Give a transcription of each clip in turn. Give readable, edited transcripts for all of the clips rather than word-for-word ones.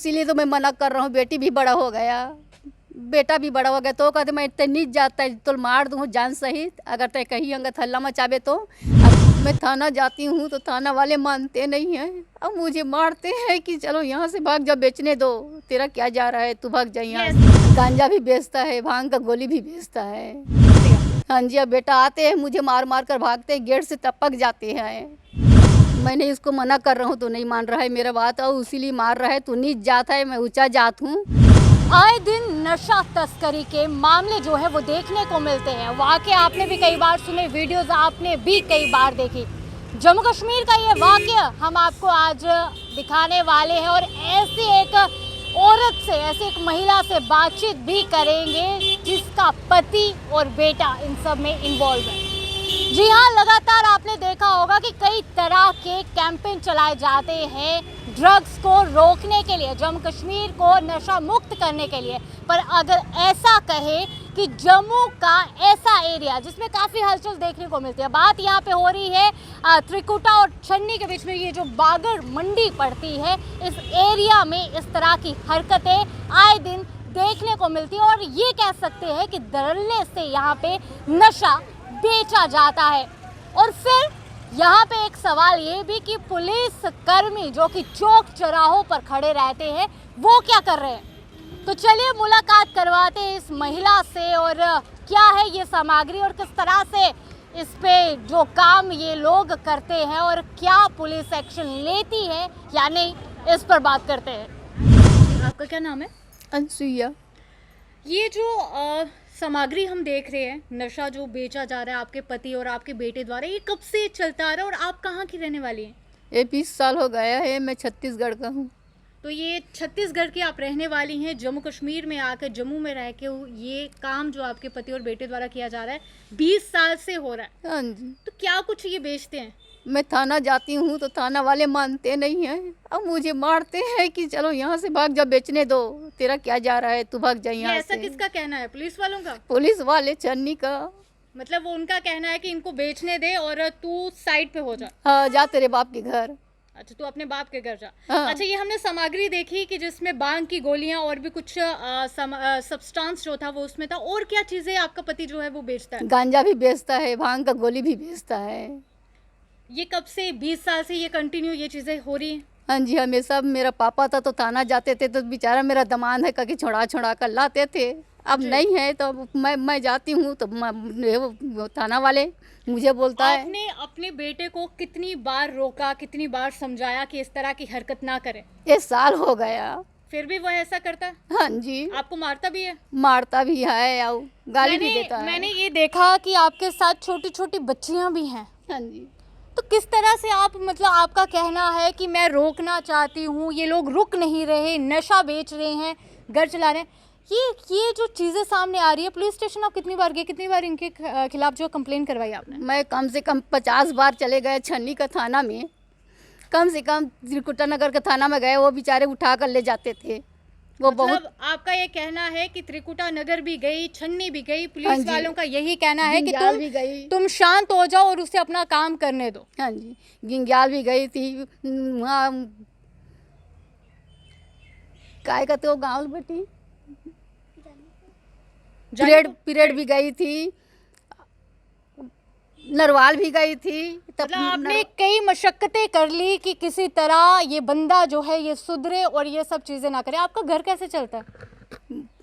इसीलिए तो मैं मना कर रहा हूँ। बेटी भी बड़ा हो गया, बेटा भी बड़ा हो गया, तो कहते मैं इतने नीच जाता है तो मार दूँ जान सहित, अगर तय कहीं अंगत हल्ला मचावे तो। अब मैं थाना जाती हूँ तो थाना वाले मानते नहीं हैं, अब मुझे मारते हैं कि चलो यहाँ से भाग जा, बेचने दो, तेरा क्या जा रहा है, तू भाग जा यहाँ से। गांजा भी बेचता है, भांग का गोली भी बेचता है। हाँ जी, अब बेटा आते हैं मुझे मार मार कर भागते हैं, गेट से टपक जाते हैं। मैंने इसको मना कर रहा हूँ तो नहीं मान रहा है मेरा बात, और इसीलिए मार रहा है। तू नीच जात है, मैं ऊंचा जात हूँ। आए दिन नशा तस्करी के मामले जो है वो देखने को मिलते हैं। वाकई आपने भी कई बार सुने, वीडियोस आपने भी कई बार देखी। जम्मू कश्मीर का ये वाकया हम आपको आज दिखाने वाले हैं, और ऐसी एक औरत से, ऐसी एक महिला से बातचीत भी करेंगे जिसका पति और बेटा इन सब में इन्वॉल्व है। जी हाँ, लगातार आपने देखा होगा कि कई तरह के कैंपेन चलाए जाते हैं ड्रग्स को रोकने के लिए, जम्मू कश्मीर को नशा मुक्त करने के लिए। पर अगर ऐसा कहे कि जम्मू का ऐसा एरिया जिसमें काफ़ी हलचल देखने को मिलती है, बात यहाँ पे हो रही है त्रिकुटा और छन्नी के बीच में ये जो बागर मंडी पड़ती है, इस एरिया में इस तरह की हरकतें आए दिन देखने को मिलती है। और ये कह सकते हैं कि धड़ल्ले से यहाँ पे नशा बेचा जाता है। और फिर यहाँ पे एक सवाल ये भी कि पुलिस कर्मी जो कि चौक चौराहों पर खड़े रहते हैं, वो क्या कर रहे हैं। तो चलिए मुलाकात करवाते हैं इस महिला से, और क्या है ये सामग्री और किस तरह से इस पे जो काम ये लोग करते हैं और क्या पुलिस एक्शन लेती है या नहीं, इस पर बात करते हैं। आपका क्या नाम है? अनसुईया। ये जो सामग्री हम देख रहे हैं, नशा जो बेचा जा रहा है आपके पति और आपके बेटे द्वारा, ये कब से चलता आ रहा है और आप कहाँ की रहने वाली हैं? ये 20 साल हो गया है, मैं छत्तीसगढ़ का हूँ। तो ये छत्तीसगढ़ की आप रहने वाली हैं, जम्मू कश्मीर में आकर जम्मू में रह के ये काम जो आपके पति और बेटे द्वारा किया जा रहा है 20 साल से हो रहा है। हाँ जी। तो क्या कुछ ये बेचते हैं? मैं थाना जाती हूँ तो थाना वाले मानते नहीं हैं, अब मुझे मारते हैं कि चलो यहाँ से भाग जा, बेचने दो, तेरा क्या जा रहा है, तू भाग जा यहाँ से। ऐसा किसका कहना है? पुलिस वालों का? पुलिस वाले छन्नी का। मतलब वो उनका कहना है कि इनको बेचने दे और तू साइड पे हो जा। हाँ, जा तेरे बाप के घर। अच्छा, तू अपने बाप के घर जा। हाँ। अच्छा, ये हमने सामग्री देखी कि जिसमें बांग की गोलियां और भी कुछ सब्सटेंस जो था वो उसमें था, और क्या चीजें आपका पति जो है वो बेचता है? गांजा भी बेचता है, भांग का गोली भी बेचता है। ये कब से, 20 साल से ये कंटिन्यू ये चीजें हो रही हैं? हाँ जी, हमेशा मेरा पापा था तो थाना जाते थे तो बेचारा मेरा दामाद है करके छोड़ा छोड़ा कर लाते थे। अब नहीं है तो मैं जाती हूँ तो वो थाना वाले मुझे बोलता है। आपने अपने बेटे को कितनी बार रोका, कितनी बार समझाया कि इस तरह की हरकत ना करे? 1 साल हो गया, फिर भी वो ऐसा करता है? हाँ जी। आपको मारता भी है? मारता भी है और गाली भी देता है। मैंने ये देखा कि आपके साथ छोटी छोटी बच्चियां भी हैं। हाँ जी। तो किस तरह से आप, मतलब आपका कहना है कि मैं रोकना चाहती हूँ, ये लोग रुक नहीं रहे, नशा बेच रहे हैं, घर चला रहे हैं, ये जो चीज़ें सामने आ रही है, पुलिस स्टेशन आप कितनी बार गए, कितनी बार इनके खिलाफ जो कंप्लेन करवाई आपने? मैं कम से कम 50 बार चले गए छन्नी का थाना में, कम से कम त्रिकुटा नगर के थाना में गए, वो बेचारे उठा कर ले जाते थे। वो मतलब बहुत। आपका ये कहना है कि त्रिकुटा नगर भी गई, छन्नी भी गई, हाँ पुलिस जी। वालों का यही कहना है कि गिंग्याल भी गई। तुम शांत हो जाओ और उसे अपना काम करने दो। हाँ जी, गिंग्याल भी गई थी वहाँ, काय कहते हो गाँव बेटी, पीरियड भी गई थी, नरवाल भी गई थी। मतलब आपने कई मशक्कतें कर ली कि किसी तरह ये बंदा जो है ये सुधरे और ये सब चीज़ें ना करे। आपका घर कैसे चलता है?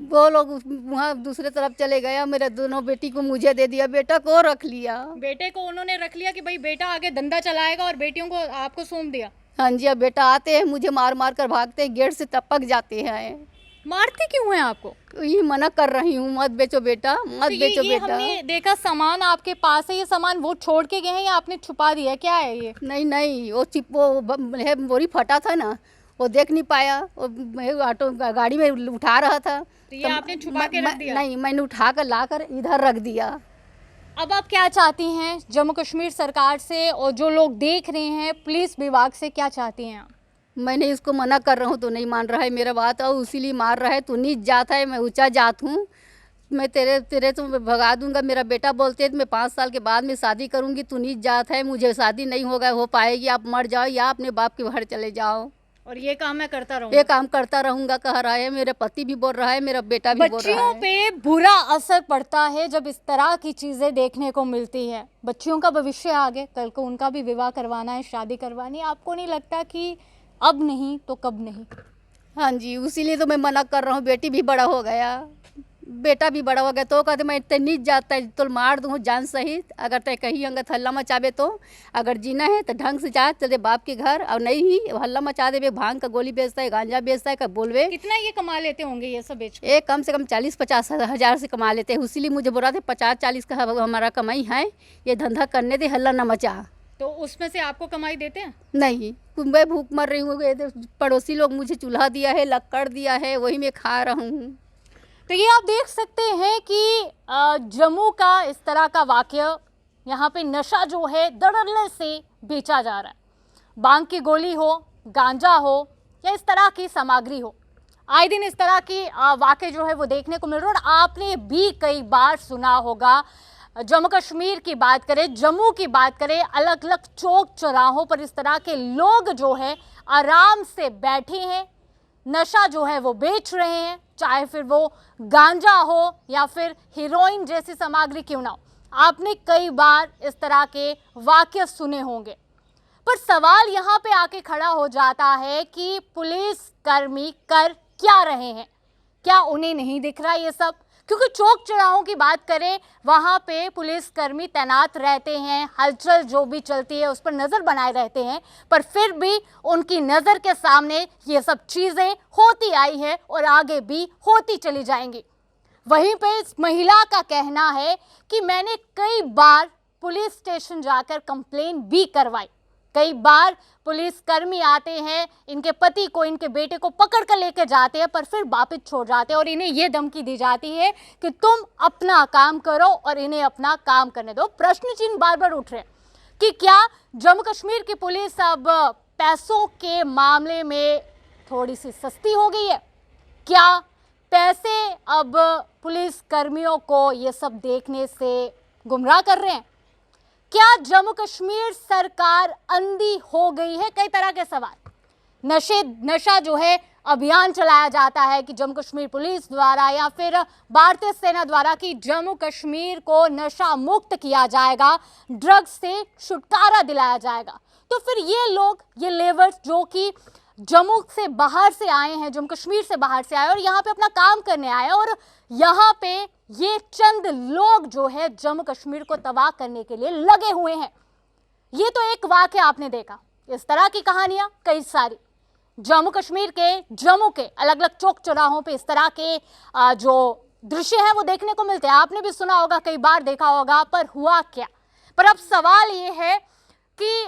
वो लोग वहाँ दूसरे तरफ चले गया, मेरे दोनों बेटी को मुझे दे दिया, बेटा को रख लिया। बेटे को उन्होंने रख लिया कि भाई बेटा आगे धंधा चलाएगा, और बेटियों को आपको सौंप दिया? हाँ जी। अब बेटा आते हैं मुझे मार मार कर भागते हैं, गेट से टपक जाते हैं। मारते क्यों हैं आपको? यही मना कर रही हूँ, मत बेचो बेटा, मत तो बेचो ये बेटा। हमने देखा सामान आपके पास है, ये सामान वो छोड़ के गए हैं या आपने छुपा दिया, क्या है ये? नहीं, वो बोरी फटा था ना, वो देख नहीं पाया, वो ऑटो गाड़ी में उठा रहा था तो ये आपने छुपा के रख दिया? नहीं, मैंने उठा कर ला कर इधर रख दिया। अब आप क्या चाहती हैं जम्मू कश्मीर सरकार से, और जो लोग देख रहे हैं पुलिस विभाग से, क्या चाहती हैं आप? मैंने इसको मना कर रहा हूँ तो नहीं मान रहा है मेरा बात, और इसीलिए मार रहा है। तू नीच जात है, मैं ऊंचा जात हूँ, मैं तेरे तो भगा दूंगा। मेरा बेटा बोलते है मैं 5 साल के बाद में शादी करूंगी, तू नीच जात है, मुझे शादी नहीं हो पाएगी, आप मर जाओ या अपने बाप के घर चले जाओ। और ये काम मैं करता रहूँ। ये काम करता रहूंगा कह रहा है, मेरे पति भी बोल रहा है, मेरा बेटा भी बोल रहा बच्चियों है। पे बुरा असर पड़ता है जब इस तरह की चीजें देखने को मिलती है। बच्चियों का भविष्य आगे, कल को उनका भी विवाह करवाना है, शादी करवानी है। आपको नहीं लगता कि अब नहीं तो कब नहीं? हाँ जी, उसीलिए तो मैं मना कर रहा हूँ। बेटी भी बड़ा हो गया, बेटा भी बड़ा हो गया, तो कहते मैं इतने नीच जाता है तो मार दूँ जान सहित। अगर तय कहीं अंगत हल्ला मचावे तो अगर जीना है तो ढंग से जा, चले बाप के घर, और नहीं ही हल्ला मचा देवे, भांग का गोली बेचता है, गांजा बेचता है, कब बोलवे। कितना ये कमा लेते होंगे ये सब बेच के? एक कम से कम 40-50 हज़ार से कमा लेते हैं। इसीलिए मुझे बोला थे 50-40 का हमारा कमाई है, ये धंधा करने दे, हल्ला न मचा। तो उसमें से आपको कमाई देते हैं? नहीं, मैं भूख मर रही हूँ, पड़ोसी लोग मुझे चूल्हा दिया है, लक्कड़ दिया है, वही मैं खा रहा हूँ। तो ये आप देख सकते हैं कि जम्मू का इस तरह का वाकया, यहाँ पे नशा जो है धड़ल्ले से बेचा जा रहा है। बांग की गोली हो, गांजा हो या इस तरह की सामग्री हो, आए दिन इस तरह की वाकये जो है वो देखने को मिल रहा है। और आपने भी कई बार सुना होगा, जम्मू कश्मीर की बात करें, जम्मू की बात करें, अलग अलग चौक चौराहों पर इस तरह के लोग जो है आराम से बैठे हैं, नशा जो है वो बेच रहे हैं, चाहे फिर वो गांजा हो या फिर हीरोइन जैसी सामग्री क्यों ना हो। आपने कई बार इस तरह के वाकये सुने होंगे, पर सवाल यहाँ पे आके खड़ा हो जाता है कि पुलिस कर्मी कर क्या रहे हैं? क्या उन्हें नहीं दिख रहा ये सब? क्योंकि चौक चौराहों की बात करें, वहाँ पे पुलिसकर्मी तैनात रहते हैं, हलचल जो भी चलती है उस पर नज़र बनाए रहते हैं, पर फिर भी उनकी नज़र के सामने ये सब चीज़ें होती आई है और आगे भी होती चली जाएंगी। वहीं पे इस महिला का कहना है कि मैंने कई बार पुलिस स्टेशन जाकर कंप्लेन भी करवाई, कई बार पुलिसकर्मी आते हैं, इनके पति को, इनके बेटे को पकड़ कर लेकर जाते हैं, पर फिर वापस छोड़ जाते हैं और इन्हें यह धमकी दी जाती है कि तुम अपना काम करो और इन्हें अपना काम करने दो। प्रश्न चिन्ह बार बार उठ रहे हैं कि क्या जम्मू कश्मीर की पुलिस अब पैसों के मामले में थोड़ी सी सस्ती हो गई है? क्या पैसे अब पुलिस कर्मियों को ये सब देखने से गुमराह कर रहे हैं? क्या जम्मू कश्मीर सरकार अंधी हो गई है? कई तरह के सवाल। नशा जो है अभियान चलाया जाता है कि जम्मू कश्मीर पुलिस द्वारा या फिर भारतीय सेना द्वारा कि जम्मू कश्मीर को नशा मुक्त किया जाएगा, ड्रग्स से छुटकारा दिलाया जाएगा। तो फिर ये लोग, ये लेबर्स जो कि जम्मू से बाहर से आए हैं, जम्मू कश्मीर से बाहर से आए और यहाँ पे अपना काम करने आए, और यहाँ पे ये चंद लोग जो है जम्मू कश्मीर को तबाह करने के लिए लगे हुए हैं। ये तो एक वाकया आपने देखा, इस तरह की कहानियां कई सारी जम्मू कश्मीर के, जम्मू के अलग अलग चौक चौराहों पे इस तरह के जो दृश्य है वो देखने को मिलते हैं। आपने भी सुना होगा, कई बार देखा होगा, पर हुआ क्या? पर अब सवाल ये है कि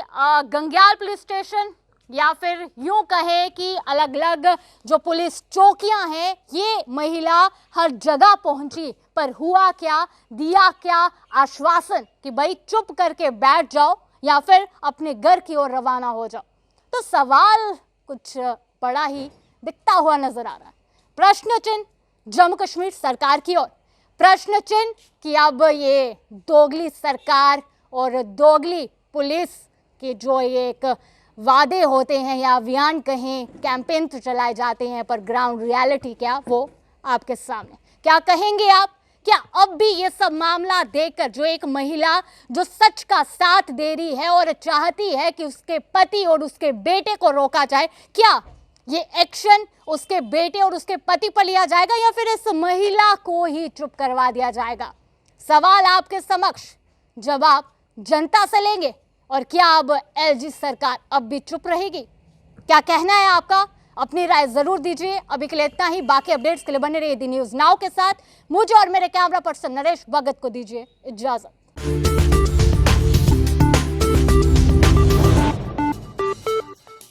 गंग्याल पुलिस स्टेशन या फिर यूं कहे कि अलग अलग जो पुलिस चौकियां हैं, ये महिला हर जगह पहुंची, पर हुआ क्या, दिया क्या आश्वासन कि भाई चुप करके बैठ जाओ या फिर अपने घर की ओर रवाना हो जाओ। तो सवाल कुछ बड़ा ही दिखता हुआ नजर आ रहा है। प्रश्न चिन्ह जम्मू कश्मीर सरकार की ओर, प्रश्न चिन्ह कि अब ये दोगली सरकार और दोगली पुलिस के जो ये एक वादे होते हैं या अभियान कहें, कैंपेन तो चलाए जाते हैं, पर ग्राउंड रियलिटी क्या, वो आपके सामने। क्या कहेंगे आप? क्या अब भी ये सब मामला देखकर जो एक महिला जो सच का साथ दे रही है और चाहती है कि उसके पति और उसके बेटे को रोका जाए, क्या ये एक्शन उसके बेटे और उसके पति पर लिया जाएगा या फिर इस महिला को ही चुप करवा दिया जाएगा? सवाल आपके समक्ष, जवाब जनता से लेंगे। और क्या अब एलजी सरकार अब भी चुप रहेगी? क्या कहना है आपका? अपनी राय जरूर दीजिए। अभी के लिए इतना ही। बाकी अपडेट्स के लिए बने रहिए दी न्यूज़ नाउ के साथ। मुझे और मेरे कैमरा पर्सन नरेश भगत को दीजिए इजाजत।